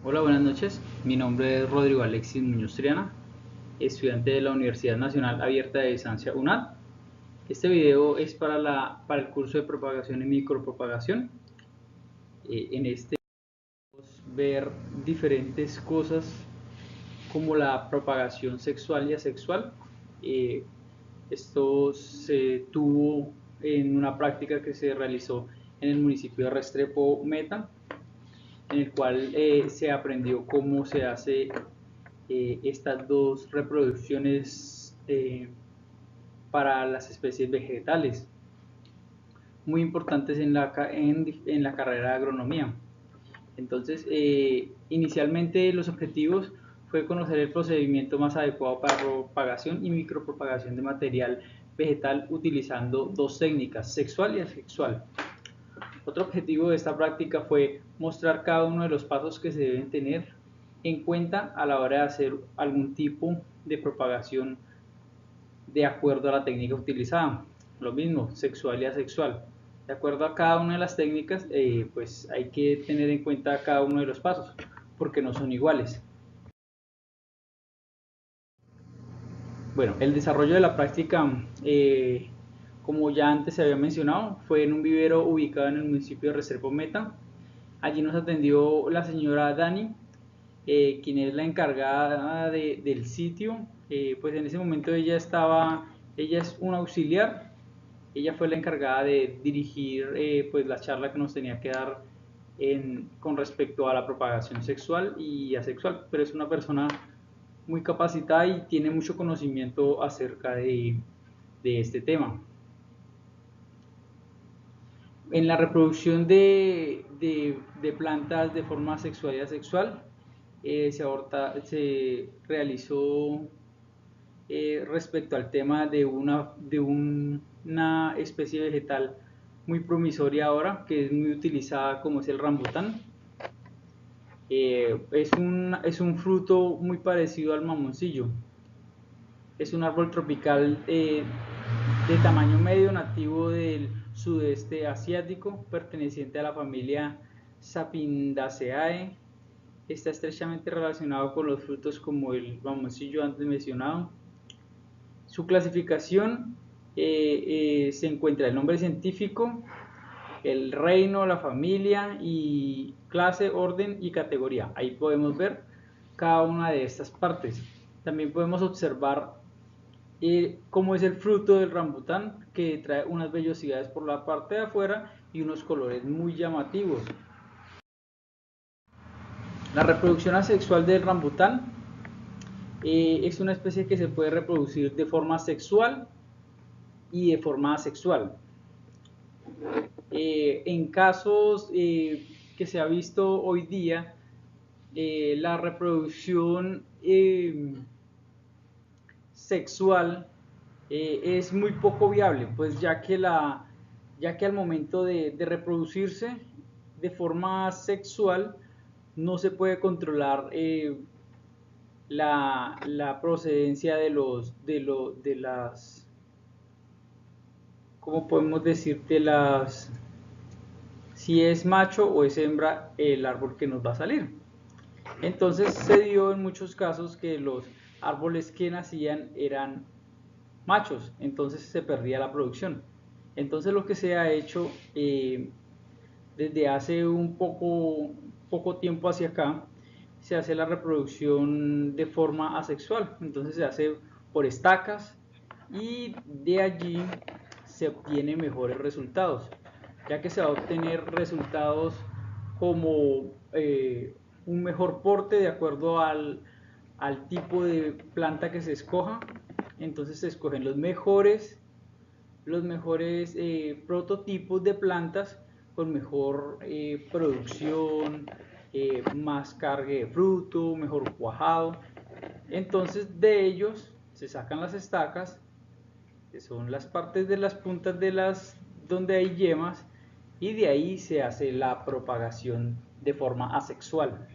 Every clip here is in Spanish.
Hola, buenas noches. Mi nombre es Rodrigo Alexis Muñoz Triana, estudiante de la Universidad Nacional Abierta de Distancia UNAD. Este video es para el curso de propagación y micropropagación. En este vamos a ver diferentes cosas como la propagación sexual y asexual. Eh, Esto se tuvo en una práctica que se realizó en el municipio de Restrepo Meta, en el cual se aprendió cómo se hace estas dos reproducciones para las especies vegetales, muy importantes en la carrera de agronomía. Entonces, inicialmente los objetivos fue conocer el procedimiento más adecuado para propagación y micropropagación de material vegetal utilizando dos técnicas, sexual y asexual. Otro objetivo de esta práctica fue mostrar cada uno de los pasos que se deben tener en cuenta a la hora de hacer algún tipo de propagación de acuerdo a la técnica utilizada. Lo mismo, sexual y asexual. De acuerdo a cada una de las técnicas, pues hay que tener en cuenta cada uno de los pasos, porque no son iguales. Bueno, el desarrollo de la práctica, como ya antes se había mencionado, fue en un vivero ubicado en el municipio de Restrepo Meta. Allí nos atendió la señora Dani, quien es la encargada del sitio. Pues en ese momento ella es un auxiliar. Ella fue la encargada de dirigir pues la charla que nos tenía que dar con respecto a la propagación sexual y asexual, pero es una persona muy capacitada y tiene mucho conocimiento acerca de este tema. En la reproducción de plantas de forma sexual y asexual, se realizó respecto al tema una especie vegetal muy promisoria ahora, que es muy utilizada, como es el rambután. Es un fruto muy parecido al mamoncillo. Es un árbol tropical de tamaño medio, nativo del sudeste asiático, perteneciente a la familia Sapindaceae. Está estrechamente relacionado con los frutos como el mamoncillo antes mencionado. Su clasificación se encuentra el nombre científico, el reino, la familia y clase, orden y categoría. Ahí podemos ver cada una de estas partes. También podemos observar cómo es el fruto del rambután, que trae unas vellosidades por la parte de afuera y unos colores muy llamativos. La reproducción asexual del rambután es una especie que se puede reproducir de forma sexual y de forma asexual. En casos que se ha visto hoy día, la reproducción sexual es muy poco viable, pues ya que al momento de reproducirse de forma sexual no se puede controlar la procedencia de las, ¿cómo podemos decir? Si es macho o es hembra el árbol que nos va a salir. Entonces se dio en muchos casos que los árboles que nacían eran machos, entonces se perdía la producción. Entonces lo que se ha hecho desde hace poco tiempo hacia acá, se hace la reproducción de forma asexual, entonces se hace por estacas y de allí se obtiene mejores resultados, ya que se va a obtener resultados como un mejor porte de acuerdo al tipo de planta que se escoja. Entonces se escogen los mejores prototipos de plantas con mejor producción, más cargue de fruto, mejor cuajado. Entonces de ellos se sacan las estacas, que son las partes de las puntas de las donde hay yemas, y de ahí se hace la propagación de forma asexual.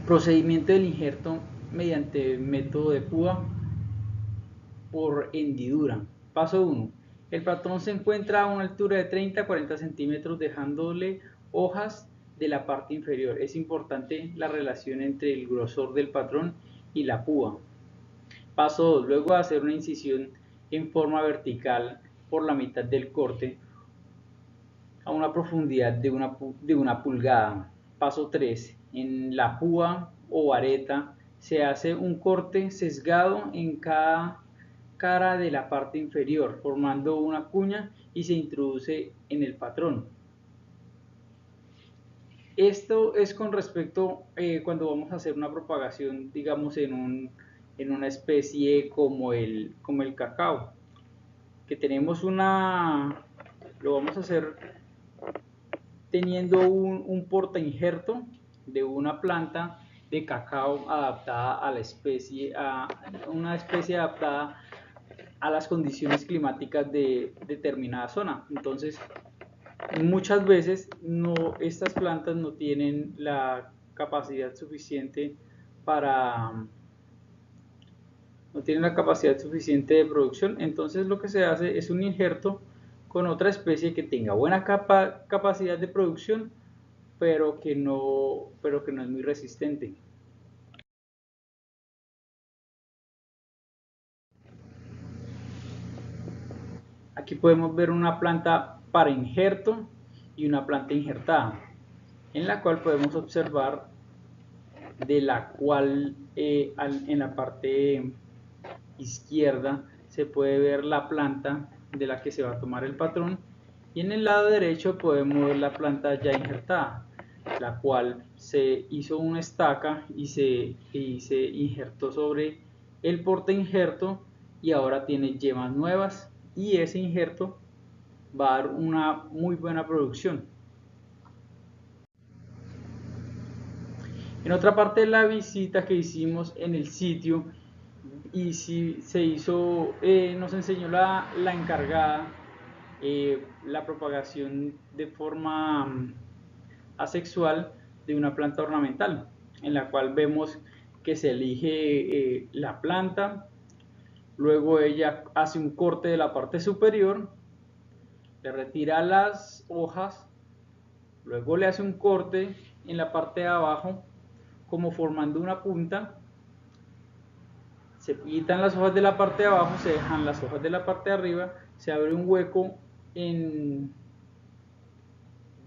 Procedimiento del injerto mediante el método de púa por hendidura. Paso 1. El patrón se encuentra a una altura de 30 a 40 centímetros, dejándole hojas de la parte inferior. Es importante la relación entre el grosor del patrón y la púa. Paso 2. Luego de hacer una incisión en forma vertical por la mitad del corte a una profundidad de una pulgada. Paso 3. En la púa o vareta se hace un corte sesgado en cada cara de la parte inferior, formando una cuña y se introduce en el patrón. Esto es con respecto cuando vamos a hacer una propagación, digamos, en una especie como el cacao, que tenemos lo vamos a hacer teniendo un porta injerto de una planta de cacao adaptada a la especie, a una especie adaptada a las condiciones climáticas de determinada zona. Entonces, muchas veces estas plantas no tienen la capacidad suficiente no tienen la capacidad suficiente de producción. Entonces lo que se hace es un injerto con otra especie que tenga buena capacidad de producción, pero que no es muy resistente. Aquí podemos ver una planta para injerto y una planta injertada, en la cual podemos observar de la cual en la parte izquierda se puede ver la planta de la que se va a tomar el patrón, y en el lado derecho podemos ver la planta ya injertada, la cual se hizo una estaca y se injertó sobre el porta injerto, y ahora tiene yemas nuevas, y ese injerto va a dar una muy buena producción. En otra parte de la visita que hicimos en el sitio, y si se hizo, nos enseñó la encargada la propagación de forma asexual de una planta ornamental, en la cual vemos que se elige la planta, luego ella hace un corte de la parte superior, le retira las hojas, luego le hace un corte en la parte de abajo como formando una punta, se quitan las hojas de la parte de abajo, se dejan las hojas de la parte de arriba, se abre un hueco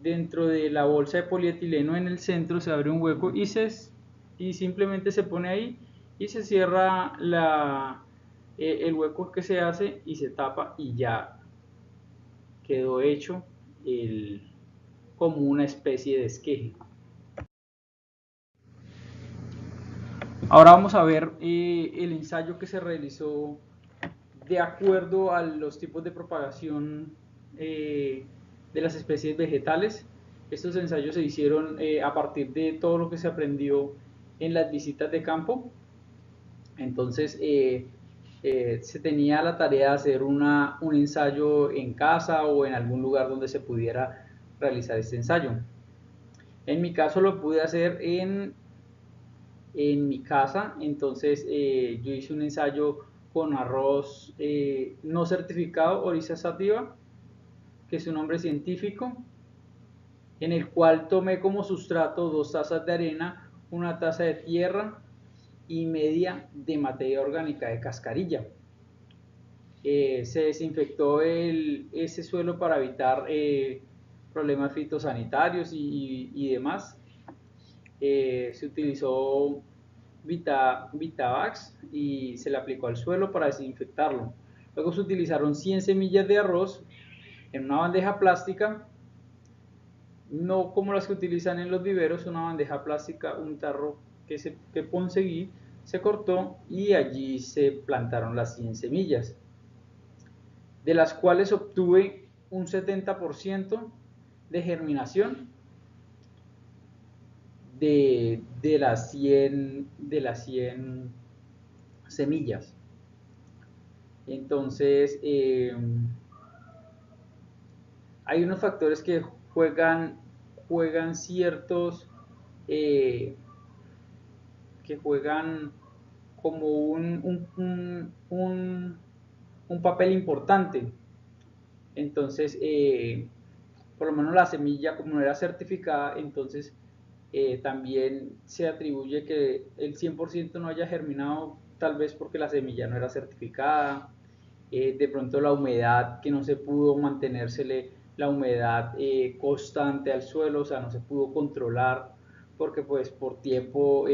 dentro de la bolsa de polietileno, en el centro se abre un hueco y simplemente se pone ahí y se cierra el hueco que se hace y se tapa, y ya quedó hecho como una especie de esqueje. Ahora vamos a ver el ensayo que se realizó de acuerdo a los tipos de propagación de las especies vegetales. Estos ensayos se hicieron a partir de todo lo que se aprendió en las visitas de campo. Entonces se tenía la tarea de hacer un ensayo en casa o en algún lugar donde se pudiera realizar este ensayo. En mi caso lo pude hacer en mi casa. Entonces yo hice un ensayo con arroz no certificado Oryza sativa, que es un nombre científico, en el cual tomé como sustrato 2 tazas de arena, 1 taza de tierra y media de materia orgánica de cascarilla. Se desinfectó ese suelo para evitar problemas fitosanitarios y demás. Se utilizó Vitavax y se le aplicó al suelo para desinfectarlo. Luego se utilizaron 100 semillas de arroz en una bandeja plástica, no como las que utilizan en los viveros, una bandeja plástica, un tarro que conseguí, se cortó y allí se plantaron las 100 semillas, de las cuales obtuve un 70% de germinación de las 100 semillas. Entonces hay unos factores que juegan ciertos que juegan como un papel importante. Entonces por lo menos la semilla, como no era certificada, entonces también se atribuye que el 100% no haya germinado, tal vez porque la semilla no era certificada, de pronto la humedad, que no se pudo mantenérsele la humedad constante al suelo, o sea, no se pudo controlar, porque pues por tiempo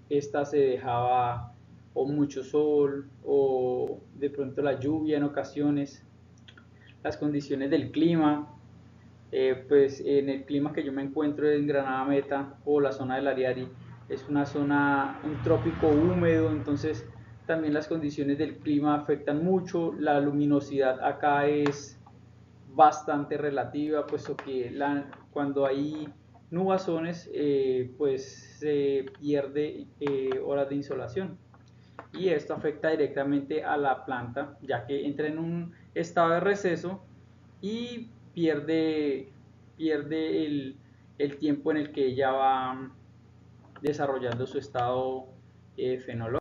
esta se dejaba o mucho sol o de pronto la lluvia en ocasiones, las condiciones del clima. Pues en el clima que yo me encuentro en Granada Meta o la zona del Ariari es una zona, un trópico húmedo, entonces también las condiciones del clima afectan mucho. La luminosidad acá es bastante relativa, puesto que cuando hay nubazones pues se pierde horas de insolación, y esto afecta directamente a la planta, ya que entra en un estado de receso y pierde el tiempo en el que ella va desarrollando su estado fenológico.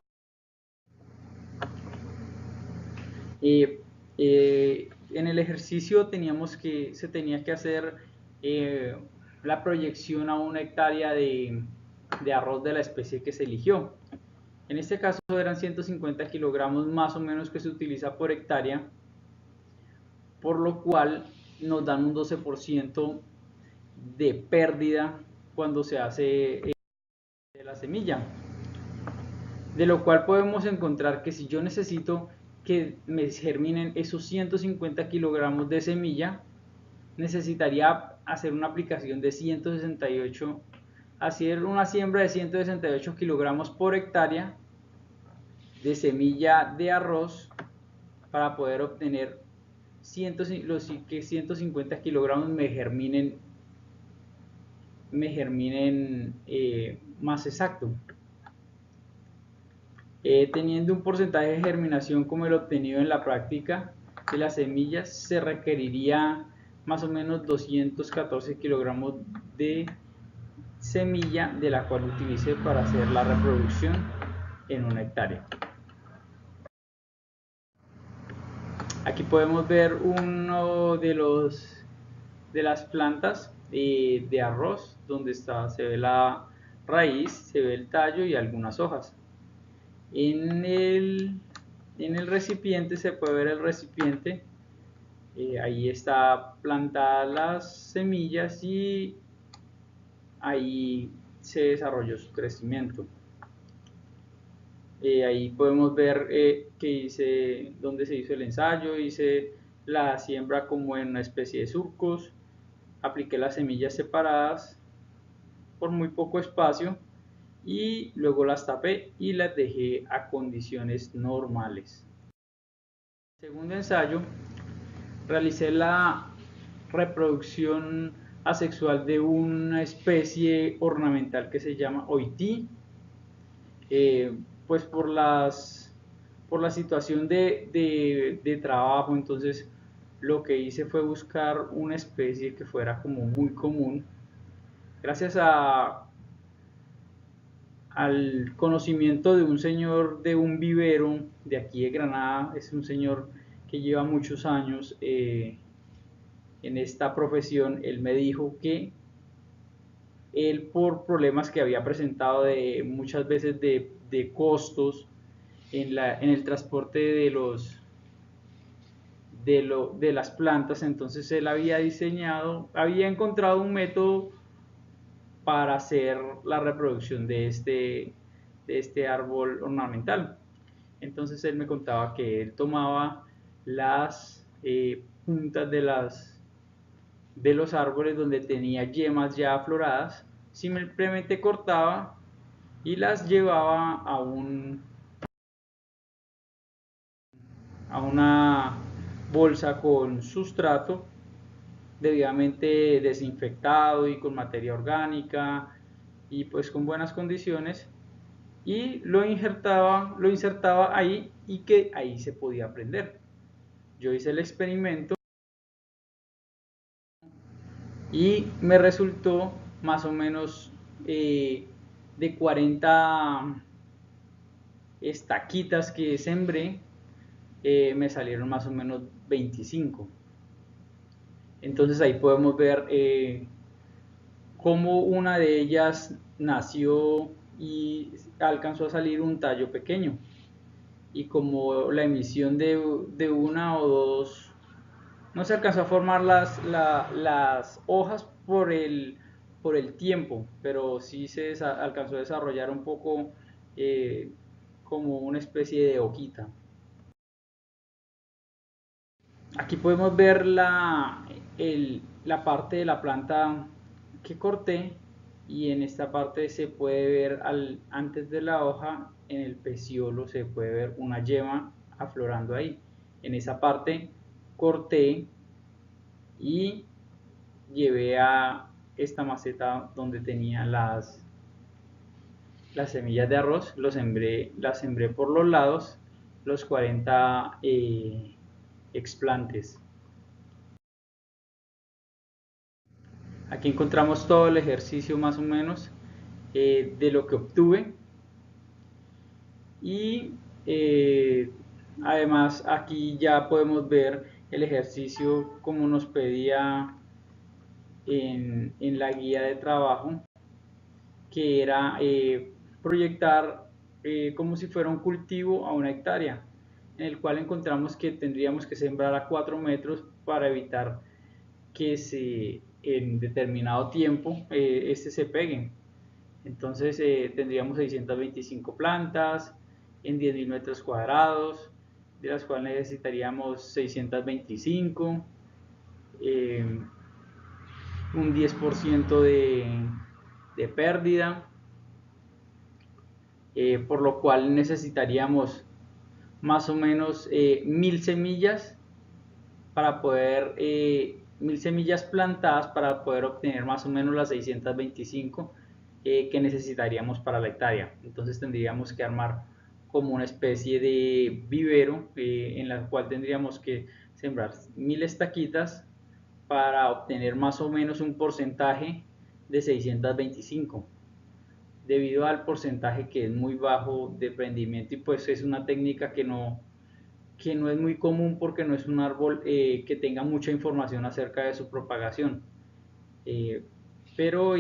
Eh, en el ejercicio se tenía que hacer eh, la proyección a 1 hectárea de arroz de la especie que se eligió. En este caso eran 150 kilogramos más o menos que se utiliza por hectárea, por lo cual nos dan un 12% de pérdida cuando se hace de la semilla. De lo cual podemos encontrar que si yo necesito que me germinen esos 150 kilogramos de semilla, necesitaría hacer una aplicación de 168, hacer una siembra de 168 kilogramos por hectárea de semilla de arroz para poder obtener los que 150 kilogramos me germinen más exacto. Teniendo un porcentaje de germinación como el obtenido en la práctica de las semillas, se requeriría más o menos 214 kilogramos de semilla, de la cual utilice para hacer la reproducción en 1 hectárea. Aquí podemos ver uno de las plantas de arroz, donde se ve la raíz, se ve el tallo y algunas hojas. En el recipiente se puede ver el recipiente, ahí está plantadas las semillas y ahí se desarrolló su crecimiento. Ahí podemos ver dónde se hizo el ensayo. Hice la siembra como en una especie de surcos, apliqué las semillas separadas por muy poco espacio y luego las tapé y las dejé a condiciones normales. Segundo ensayo, realicé la reproducción asexual de una especie ornamental que se llama oití. Pues por la situación de trabajo, entonces lo que hice fue buscar una especie que fuera como muy común. Gracias al conocimiento de un señor de un vivero de aquí de Granada, es un señor que lleva muchos años en esta profesión. Él me dijo que él, por problemas que había presentado muchas veces de costos en el transporte de las plantas, entonces él había encontrado un método para hacer la reproducción de este árbol ornamental. Entonces él me contaba que él tomaba las puntas de los árboles donde tenía yemas ya afloradas, simplemente cortaba y las llevaba a una bolsa con sustrato debidamente desinfectado y con materia orgánica y pues con buenas condiciones, y lo insertaba ahí, y que ahí se podía prender. Yo hice el experimento y me resultó más o menos de 40 estaquitas que sembré, me salieron más o menos 25. Entonces ahí podemos ver cómo una de ellas nació y alcanzó a salir un tallo pequeño, y como la emisión de una o dos, no se alcanzó a formar las hojas por el tiempo, pero sí se alcanzó a desarrollar un poco como una especie de hojita. Aquí podemos ver la parte de la planta que corté, y en esta parte se puede ver antes de la hoja, en el peciolo se puede ver una yema aflorando ahí. En esa parte corté y llevé a esta maceta donde tenía las semillas de arroz, las sembré por los lados, los 40 explantes. Aquí encontramos todo el ejercicio más o menos de lo que obtuve, y además aquí ya podemos ver el ejercicio como nos pedía en la guía de trabajo, que era proyectar como si fuera un cultivo a 1 hectárea, en el cual encontramos que tendríamos que sembrar a 4 metros para evitar que en determinado tiempo se peguen. Entonces tendríamos 625 plantas en 10.000 metros cuadrados, de las cuales necesitaríamos 625, un 10% de pérdida, por lo cual necesitaríamos más o menos 1.000 semillas para poder, 1.000 semillas plantadas para poder obtener más o menos las 625 que necesitaríamos para la hectárea. Entonces tendríamos que armar como una especie de vivero en la cual tendríamos que sembrar 1.000 estaquitas para obtener más o menos un porcentaje de 625, debido al porcentaje que es muy bajo de prendimiento, y pues es una técnica que no es muy común porque no es un árbol que tenga mucha información acerca de su propagación. Eh, pero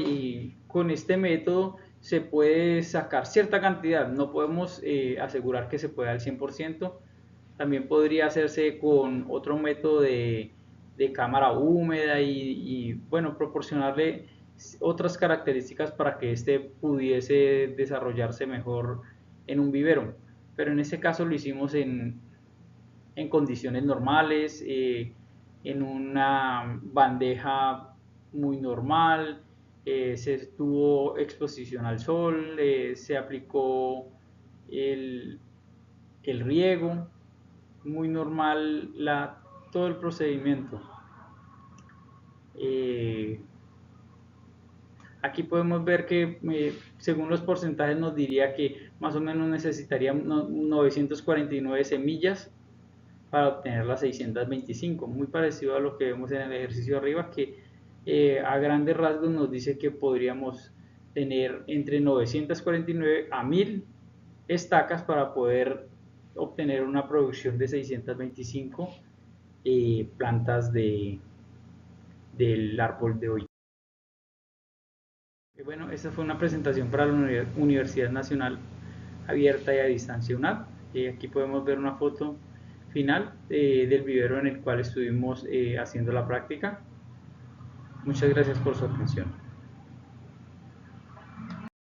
con este método se puede sacar cierta cantidad, no podemos asegurar que se pueda al 100%. También podría hacerse con otro método de cámara húmeda y bueno, proporcionarle otras características para que este pudiese desarrollarse mejor en un vivero. Pero en este caso lo hicimos en condiciones normales, en una bandeja muy normal, se tuvo exposición al sol, se aplicó el, el riego, muy normal todo el procedimiento. Eh, Aquí podemos ver que según los porcentajes nos diría que más o menos necesitaríamos 949 semillas para obtener las 625, muy parecido a lo que vemos en el ejercicio arriba, que a grandes rasgos nos dice que podríamos tener entre 949 a 1000 estacas para poder obtener una producción de 625 plantas del árbol de hoy. Bueno, esta fue una presentación para la Universidad Nacional Abierta y a Distancia UNAD. Aquí podemos ver una foto final del vivero en el cual estuvimos haciendo la práctica. Muchas gracias por su atención.